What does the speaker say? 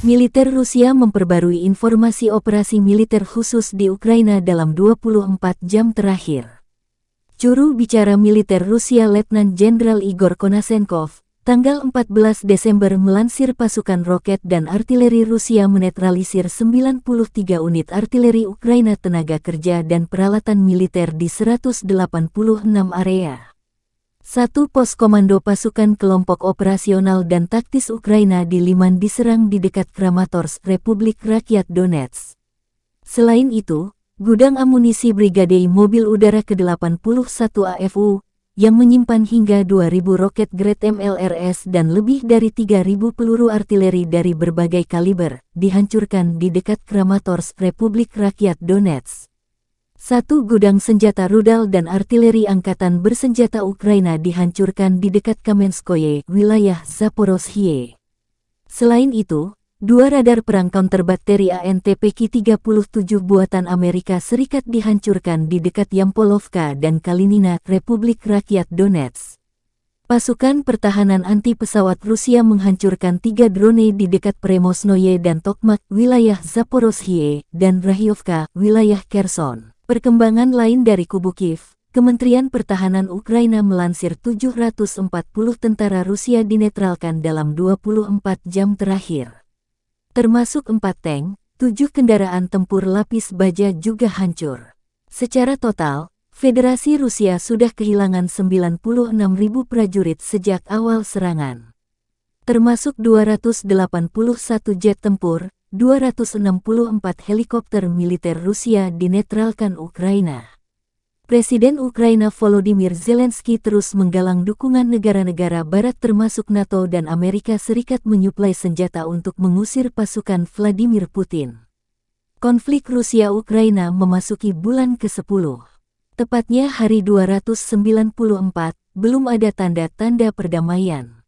Militer Rusia memperbarui informasi operasi militer khusus di Ukraina dalam 24 jam terakhir. Juru bicara militer Rusia Letnan Jenderal Igor Konashenkov, tanggal 14 Desember melansir pasukan roket dan artileri Rusia menetralisir 93 unit artileri Ukraina tenaga kerja dan peralatan militer di 186 area. Satu pos komando pasukan kelompok operasional dan taktis Ukraina di Liman diserang di dekat Kramatorsk, Republik Rakyat Donetsk. Selain itu, gudang amunisi Brigade Mobil Udara ke-81 AFU, yang menyimpan hingga 2.000 roket Grad MLRS dan lebih dari 3.000 peluru artileri dari berbagai kaliber, dihancurkan di dekat Kramatorsk, Republik Rakyat Donetsk. Satu gudang senjata rudal dan artileri angkatan bersenjata Ukraina dihancurkan di dekat Kamenskoye, wilayah Zaporozhye. Selain itu, 2 radar perang counter bakteri ANTPK-37 buatan Amerika Serikat dihancurkan di dekat Yampolovka dan Kalinina, Republik Rakyat Donetsk. Pasukan pertahanan anti pesawat Rusia menghancurkan 3 drone di dekat Premosnoye dan Tokmak, wilayah Zaporozhye, dan Rahyovka, wilayah Kherson. Perkembangan lain dari kubu Kiev, Kementerian Pertahanan Ukraina melansir 740 tentara Rusia dinetralkan dalam 24 jam terakhir. Termasuk 4 tank, 7 kendaraan tempur lapis baja juga hancur. Secara total, Federasi Rusia sudah kehilangan 96.000 prajurit sejak awal serangan. Termasuk 281 jet tempur, 264 helikopter militer Rusia dinetralkan Ukraina. Presiden Ukraina Volodymyr Zelensky terus menggalang dukungan negara-negara barat termasuk NATO dan Amerika Serikat menyuplai senjata untuk mengusir pasukan Vladimir Putin. Konflik Rusia-Ukraina memasuki bulan ke-10. Tepatnya hari 294, belum ada tanda-tanda perdamaian.